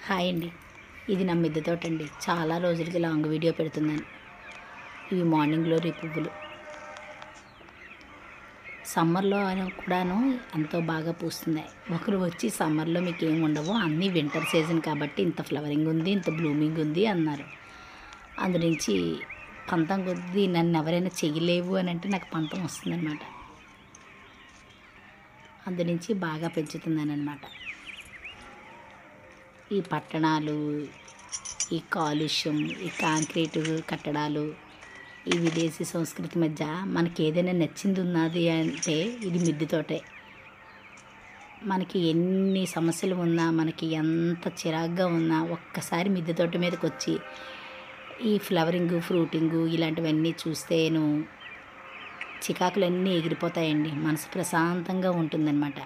Hi అండి. ఇది నా మిద్దె తోటండి. చాలా రోజులకి లాంగ్ వీడియో పెడుతున్నాను. ఇవి మార్నింగ్ గ్లోరీ పువ్వులు. సమ్మర్‌లో అయినా కూడాను ఎంతో బాగా పూస్తున్నాయి. ఒకరు వచ్చి సమ్మర్‌లో మీకేం ఉండవు, అన్నీ వింటర్ సీజన్ కాబట్టి ఇంత ఫ్లవరింగ్ ఉంది, ఇంత బ్లూమింగ్ ఉంది అన్నారు. అందు నుంచి పంతం కొద్దీ నన్ను ఎవరైనా చెయ్యలేవు అని అంటే నాకు పంతం వస్తుందనమాట. అందు నుంచి బాగా పెంచుతున్నానమాట. ఈ పట్టణాలు, ఈ కాలుష్యం, ఈ కాంక్రీటు కట్టడాలు, ఈ విదేశీ సంస్కృతి మధ్య మనకి ఏదైనా నచ్చింది ఉన్నది అంటే ఇది మిద్దె తోటే. మనకి ఎన్ని సమస్యలు ఉన్నా, మనకి ఎంత చిరాగ్గా ఉన్నా ఒక్కసారి మిద్దె తోట మీదకి వచ్చి ఈ ఫ్లవరింగు, ఫ్రూటింగు ఇలాంటివన్నీ చూస్తేను చికాకులన్నీ ఎగిరిపోతాయండి. మనసు ప్రశాంతంగా ఉంటుందన్నమాట.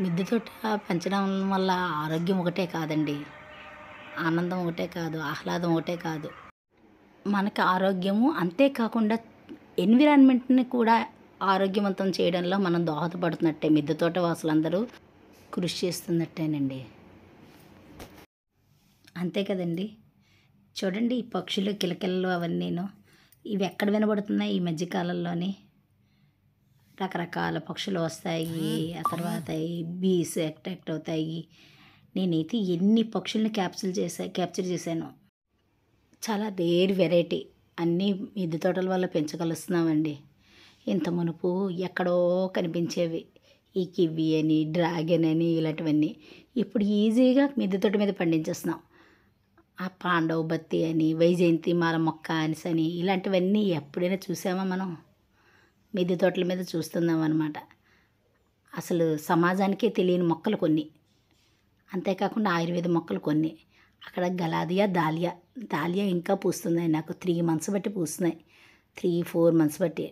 మిద్దె తోట పెంచడం వల్ల ఆరోగ్యం ఒకటే కాదండి, ఆనందం ఒకటే కాదు, ఆహ్లాదం ఒకటే కాదు, మనకి ఆరోగ్యము అంతేకాకుండా ఎన్విరాన్మెంట్ని కూడా ఆరోగ్యవంతం చేయడంలో మనం దోహదపడుతున్నట్టే. మిద్దె తోట వాసులందరూ కృషి చేస్తున్నట్టేనండి. అంతే కదండి. చూడండి ఈ పక్షులు కిలకిలలు అవన్నీను ఇవి ఎక్కడ వినబడుతున్నాయి ఈ మధ్యకాలంలోని. రకరకాల పక్షులు వస్తాయి, ఆ తర్వాత ఈ బీస్ అట్రాక్ట్ అవుతాయి. నేనైతే ఎన్ని పక్షుల్ని క్యాప్చర్ చేశాను. చాలా రేర్ వెరైటీ అన్నీ మిద్దె తోటల వల్ల పెంచగలుస్తున్నామండి. ఇంత మునుపు ఎక్కడో కనిపించేవి ఈ కివి అని, డ్రాగన్ అని ఇలాంటివన్నీ ఇప్పుడు ఈజీగా మిద్దె తోట మీద పండించేస్తున్నాం. ఆ పాండవ బత్తి అని, వైజయంతి మాల మొక్క అని ఇలాంటివన్నీ ఎప్పుడైనా చూసామా మనం? మిద్దె తోటల మీద చూస్తున్నాం అన్నమాట. అసలు సమాజానికే తెలియని మొక్కలు కొన్ని, అంతేకాకుండా ఆయుర్వేద మొక్కలు కొన్ని. అక్కడ గలాదియా, దాలియా ఇంకా పూస్తున్నాయి. నాకు 3 months బట్టి పూస్తున్నాయి, 3-4 months బట్టి.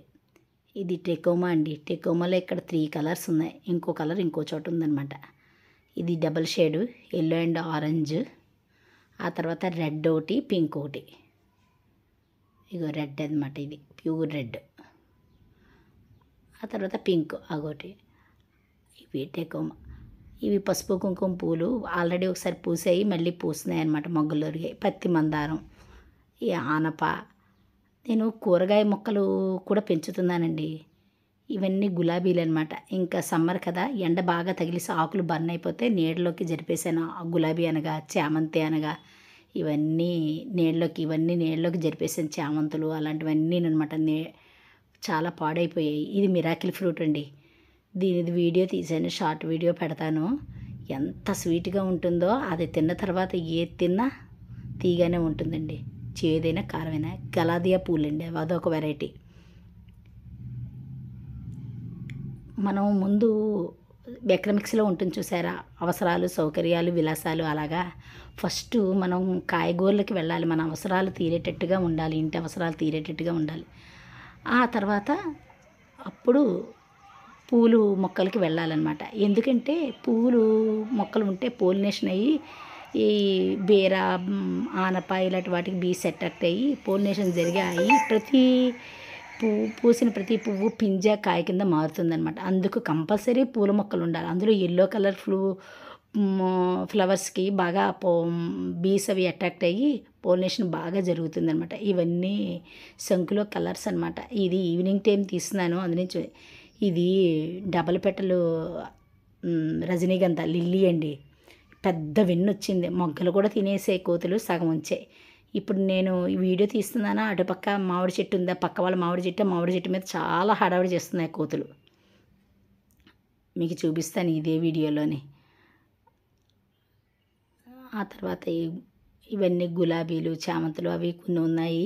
ఇది టెకోమా అండి. టెకోమాలో ఇక్కడ 3 కలర్స్ ఉన్నాయి. ఇంకో కలర్ ఇంకో చోట ఉందన్నమాట. ఇది double shade, yellow and orange. ఆ తర్వాత రెడ్ ఒకటి, పింక్ ఒకటి. ఇగో రెడ్ అనమాట, ఇది ప్యూర్ రెడ్. ఆ తర్వాత పింక్ అగోటి. ఇవి టెకోమా. ఇవి పసుపు కుంకుమ పూలు ఆల్రెడీ ఒకసారి పూసాయి, మళ్ళీ పూస్తున్నాయి అన్నమాట. మొగ్గలు ఒరిగాయి. పత్తి మందారం, ఈ ఆనప. నేను కూరగాయ మొక్కలు కూడా పెంచుతున్నానండి. ఇవన్నీ గులాబీలు అనమాట. ఇంకా సమ్మర్ కదా, ఎండ బాగా తగిలిసి ఆకులు బర్న్ అయిపోతే నీడలోకి జరిపేసాను. గులాబీ అనగా, చామంతి అనగా ఇవన్నీ నీడలోకి జరిపేసాను. చామంతులు అలాంటివన్నీ అనమాట. చాలా పాడైపోయాయి. ఇది మిరాకిల్ ఫ్రూట్ అండి. దీనిది వీడియో తీసాను, షార్ట్ వీడియో పెడతాను. ఎంత స్వీట్గా ఉంటుందో, అది తిన్న తర్వాత ఏది తిన్నా తీగానే ఉంటుందండి. చేదైనా కారమైనా. గలాదియా పూలండి, అదొక వెరైటీ. మనం ముందు ఎకనామిక్స్లో ఉంటుంది చూసారా, అవసరాలు, సౌకర్యాలు, విలాసాలు. అలాగా ఫస్ట్ మనం కాయగూరలకి వెళ్ళాలి. మన అవసరాలు తీరేటట్టుగా ఉండాలి, ఇంటి అవసరాలు తీరేటట్టుగా ఉండాలి. ఆ తర్వాత అప్పుడు పూలు మొక్కలకి వెళ్ళాలన్నమాట. ఎందుకంటే పూలు మొక్కలు ఉంటే పోలినేషన్ అయ్యి ఈ బీర, ఆనప ఇలాంటి వాటికి బీస్ అట్రాక్ట్ అయ్యి పోలినేషన్ జరిగాయి. పూసిన ప్రతి పువ్వు పింజ కాయ కింద మారుతుందన్నమాట. అందుకు కంపల్సరీ పూల మొక్కలు ఉండాలి. అందులో ఎల్లో కలర్ ఫ్లవర్స్కి బాగా బీస్ అవి అట్రాక్ట్ అయ్యి పోలినేషన్ బాగా జరుగుతుందన్నమాట. ఇవన్నీ శంకులో కలర్స్ అనమాట. ఇది ఈవినింగ్ టైం తీస్తున్నాను. అందునుంచి ఇది డబల్ పెటలు రజనీగంధ లిల్లీ అండి. పెద్ద వెన్ను వచ్చింది. మొగ్గలు కూడా తినేసే కోతులు సగం ఉంచాయి. ఇప్పుడు నేను ఈ వీడియో తీస్తున్నానా, అటుపక్క మామిడి చెట్టు ఉందా, పక్క వాళ్ళ మామిడి చెట్టు మీద చాలా హడావిడి చేస్తున్నాయి కోతులు. మీకు చూపిస్తాను ఇదే వీడియోలోని. ఆ తర్వాత ఇవన్నీ గులాబీలు, చామంతులు అవి కొన్ని ఉన్నాయి,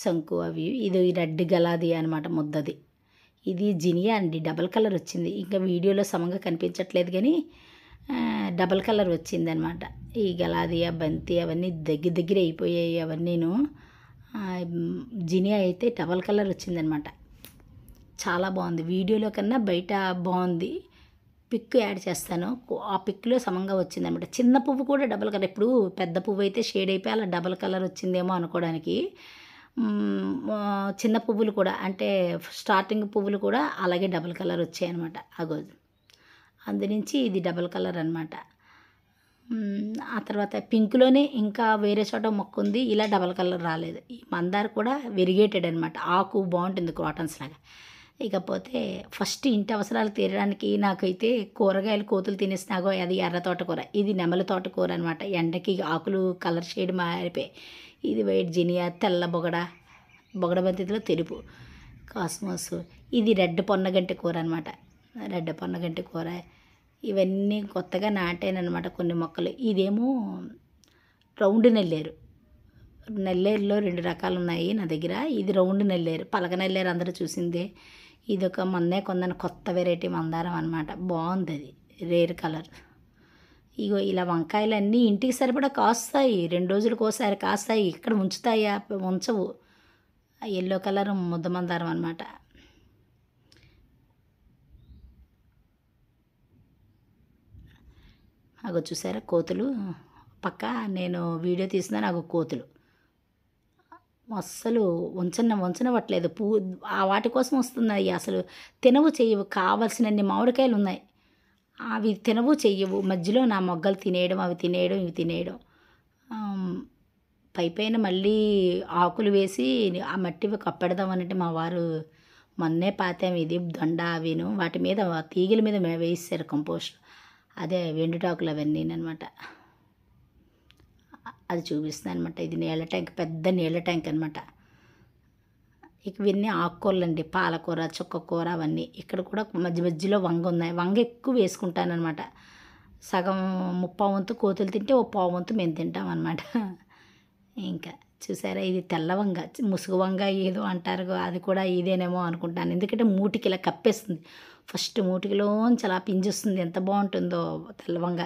శంకు అవి. ఇది రెడ్ గలాది అనమాట, ముద్దది. ఇది జినియా అండి, డబల్ కలర్ వచ్చింది. ఇంకా వీడియోలో సమంగా కనిపించట్లేదు కానీ డబల్ కలర్ వచ్చింది అనమాట. ఈ గలాదియా, బంతి అవన్నీ దగ్గర అయిపోయాయి అవన్నీను. జినియా అయితే డబల్ కలర్ వచ్చిందనమాట. చాలా బాగుంది. వీడియోలో కన్నా బయట బాగుంది. పిక్ యాడ్ చేస్తాను, ఆ పిక్లో సమంగా వచ్చిందనమాట. చిన్న పువ్వు కూడా డబల్ కలర్. ఇప్పుడు పెద్ద పువ్వు అయితే షేడ్ అయిపోయి అలా డబల్ కలర్ వచ్చిందేమో అనుకోవడానికి, చిన్న పువ్వులు కూడా అంటే స్టార్టింగ్ పువ్వులు కూడా అలాగే డబల్ కలర్ వచ్చాయి అనమాట. అగో అందునుంచి ఇది డబల్ కలర్ అనమాట. ఆ తర్వాత పింక్‌లోనే ఇంకా వేరే చోట మొక్క ఉంది. ఇలా డబల్ కలర్ రాలేదు. ఈ మందార కూడా వెరిగేటెడ్ అనమాట. ఆకు బావుంటుంది క్రాటన్స్ లాగా. ఇకపోతే ఫస్ట్ ఇంటి అవసరాలు తీరడానికి నాకైతే కూరగాయలు కోతులు తినేసినా అగో అది ఎర్ర తోటకూర. ఇది నెమలి తోటకూర అనమాట. ఎండకి ఆకులు కలర్ షేడ్ మారిపోయాయి. ఇది వైట్ జినియా, తెల్ల బొగడ బంతిలో తెలుపు, కాస్మోస్. ఇది రెడ్ పొన్నగంటి కూర అనమాట. రెడ్ పొన్నగంటి కూర. ఇవన్నీ కొత్తగా నాటాననమాట కొన్ని మొక్కలు. ఇదేమో రౌండ్ నల్లేరు. నల్లేరులో 2 రకాలు ఉన్నాయి నా దగ్గర. ఇది రౌండ్ నల్లేరు. పలక నల్లేరు అందరూ చూసిందే. ఇదొక మొన్నే కొన్నాను కొత్త వెరైటీ మందారం అనమాట. బాగుంది. అది రేర్ కలర్. ఇగో ఇలా వంకాయలన్నీ ఇంటికి సరిపడా కాస్తాయి. 2 రోజులకోసారి కాస్తాయి. ఇక్కడ ఉంచుతాయా? ఉంచవు. ఎల్లో కలర్ ముద్ద మందారం అనమాట. అగో చూసారా కోతులు పక్క నేను వీడియో తీస్తున్నాను. అగో కోతులు అస్సలు ఉంచనివ్వట్లేదు. ఆ వాటి కోసం వస్తున్నాయి. అసలు తినవు చెయ్యవు. కావలసినన్ని మామిడికాయలు ఉన్నాయి. అవి తినవు చెయ్యవు. మధ్యలో నా మొగ్గలు తినేయడం, అవి తినేయడం, ఇవి తినేయడం. పైపైన మళ్ళీ ఆకులు వేసి ఆ మట్టి కప్పెడదామనంటే మా వారు మొన్నే పాతాము ఇది దొండ అవిను వాటి మీద తీగల మీద వేసారు కంపోస్ట్. అదే వెండుటాకులు అవన్నీ అనమాట. అది చూపిస్తుంది అనమాట. ఇది నీళ్ళ ట్యాంక్, పెద్ద నీళ్ళ ట్యాంక్ అనమాట. ఇక ఇవన్నీ ఆకుకూరలు అండి. పాలకూర, చుక్కకూర అవన్నీ. ఇక్కడ కూడా మధ్యలో వంగ ఉన్నాయి. వంగ ఎక్కువ వేసుకుంటానమాట. సగం 3/4 వంతు కోతులు తింటే 1/4 వంతు మేము తింటాం అనమాట. ఇంకా చూసారా ఇది తెల్ల వంగ, ముసుగు వంగ ఏదో అంటారు. అది కూడా ఇదేనేమో అనుకుంటాను. ఎందుకంటే మూటికి ఇలా కప్పేస్తుంది. ఫస్ట్ మూటికిలోంచి అలా పింజేస్తుంది. ఎంత బాగుంటుందో తెల్ల వంగ.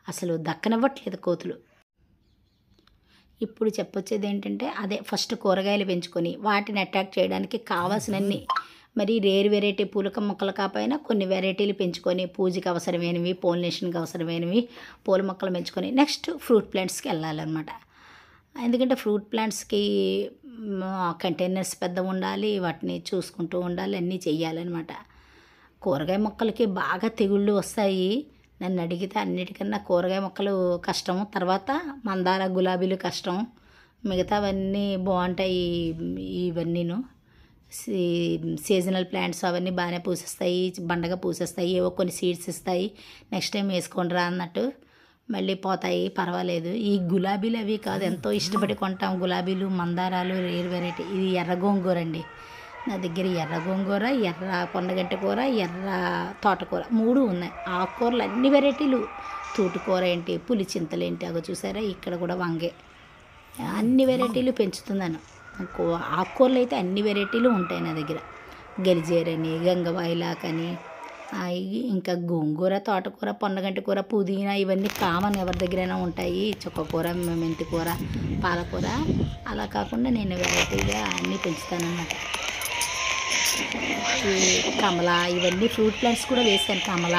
అసలు దక్కనివ్వట్లేదు కోతులు. ఇప్పుడు చెప్పొచ్చేది ఏంటంటే అదే ఫస్ట్ కూరగాయలు పెంచుకొని వాటిని అట్రాక్ట్ చేయడానికి కావాల్సినన్ని మరి రేర్ వెరైటీ పూలక మొక్కలు కాకపోయినా కొన్ని వెరైటీలు పెంచుకొని పూజకి అవసరమైనవి, పోలినేషన్కి అవసరమైనవి పూల మొక్కలు పెంచుకొని నెక్స్ట్ ఫ్రూట్ ప్లాంట్స్కి వెళ్ళాలన్నమాట. ఎందుకంటే ఫ్రూట్ ప్లాంట్స్కి కంటైనర్స్ పెద్ద ఉండాలి. వాటిని చూసుకుంటూ ఉండాలి. అన్నీ చెయ్యాలన్నమాట. కూరగాయ మొక్కలకి బాగా తెగుళ్ళు వస్తాయి. నన్ను అడిగితే అన్నిటికన్నా కూరగాయ మొక్కలు కష్టం. తర్వాత మందార, గులాబీలు కష్టం. మిగతావన్నీ బాగుంటాయి. ఇవన్నీను సీజనల్ ప్లాంట్స్ అవన్నీ బాగానే పూసేస్తాయి. బండగా పూసేస్తాయి. ఏవో కొన్ని సీడ్స్ ఇస్తాయి. నెక్స్ట్ టైం వేసుకోండి రా అన్నట్టు మళ్ళీ పోతాయి. పర్వాలేదు. ఈ గులాబీలు అవి కాదు, ఎంతో ఇష్టపడి కొంటాం. గులాబీలు, మందారాలు రేర్ వెరైటీ. ఇది ఎర్ర గోంగూర అండి. నా దగ్గర ఎర్ర గోంగూర, ఎర్ర పొన్నగంటి కూర, ఎర్ర తోటకూర 3 ఉన్నాయి. ఆకుకూరలు అన్ని వెరైటీలు. తూటుకూర ఏంటి, పులిచింతలు ఏంటి. అగో చూసారా ఇక్కడ కూడా వంగే. అన్ని వెరైటీలు పెంచుతున్నాను. ఆకుకూరలు అయితే అన్ని వెరైటీలు ఉంటాయి నా దగ్గర. గలిజేరని, గంగవాయిలాకని, ఇంకా గోంగూర, తోటకూర, పొన్నగంటి కూర, పుదీనా ఇవన్నీ కామన్ ఎవరి దగ్గరైనా ఉంటాయి. చుక్కకూర, మెంతి కూర, పాలకూర. అలా కాకుండా నేను వెరైటీగా అన్నీ పెంచుతానన్నమాట. ఈ కమల ఇవన్నీ ఫ్రూట్ ప్లాంట్స్ కూడా వేసాను. కమల,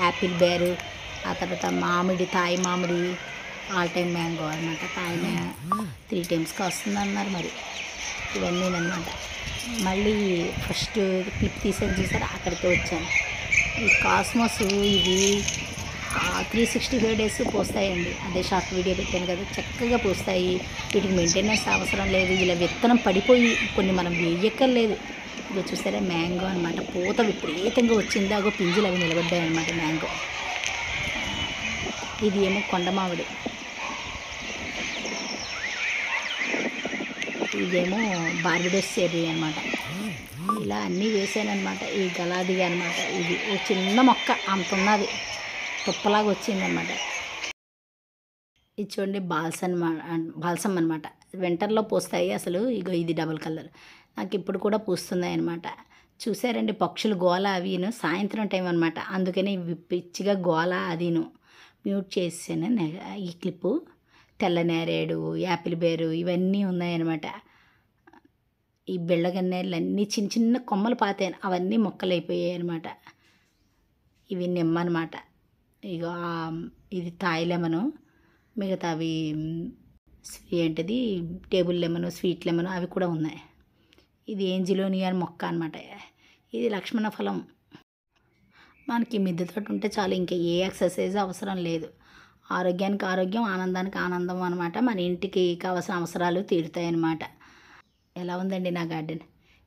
యాపిల్ బేరు, ఆ తర్వాత మామిడి, తాయి మామిడి, ఆల్ టైమ్ మ్యాంగో అనమాట. తాయి 3 టైమ్స్కి వస్తుందన్నారు మరి. ఇవన్నీ అనమాట. మళ్ళీ ఫస్ట్ క్లిప్ తీసేది చూసారా, అక్కడికి వచ్చాను. ఈ కాస్మోస్ ఇవి 365 డేస్ పోస్తాయండి. అదే షార్ట్ వీడియో పెట్టాను కదా, చక్కగా పోస్తాయి. వీటికి మెయింటెనెన్స్ అవసరం లేదు. ఇలా విత్తనం పడిపోయి కొన్ని మనం వేయక్కర్లేదు. ఇదో చూసారా మ్యాంగో అనమాట. పూత విపరీతంగా వచ్చింది. అగో పింజులు అవి నిలబడ్డాయి అనమాట మ్యాంగో. ఇది ఏమో కొండ మామిడి. ఇదేమో బార్బిడోస్ చెర్రీ అనమాట. ఇలా అన్నీ వేసానమాట. ఈ గలాది అనమాట. ఇది ఓ చిన్న మొక్క అంత ఉన్నది, తుప్పలాగా వచ్చిందనమాట. ఇది చూడండి బాల్సమ్ అనమాట. వింటర్లో పూస్తాయి అసలు. ఇగో ఇది డబుల్ కలర్. నాకు ఇప్పుడు కూడా పూస్తున్నాయి అనమాట. చూసారండి పక్షులు గోల అవిను. సాయంత్రం టైం అనమాట. అందుకని పిచ్చిగా గోల అదిను మ్యూట్ చేసాను. ఈ క్లిప్పు తెల్ల నేరేడు, యాపిల్ బేరు ఇవన్నీ ఉన్నాయన్నమాట. ఈ బెళ్ళగన్నేళ్ళు అన్నీ చిన్న చిన్న కొమ్మలు పాతాను. అవన్నీ మొక్కలు అయిపోయాయి అనమాట. ఇవి నిమ్మ అనమాట. ఇగో ఇది తాయి లెమను. మిగతావి ఏంటిది టేబుల్ లెమను, స్వీట్ లెమను అవి కూడా ఉన్నాయి. ఇది ఏంజిలోనియా మొక్క అనమాట. ఇది లక్ష్మణ ఫలం. మనకి మిద్దె తోట ఉంటే చాలు, ఇంకా ఏ ఎక్సర్సైజ్ అవసరం లేదు. ఆరోగ్యానికి ఆరోగ్యం, ఆనందానికి ఆనందం అనమాట. మన ఇంటికి కావాల్సిన అవసరాలు తీరుతాయి అన్నమాట. ఎలా ఉందండి నా గార్డెన్?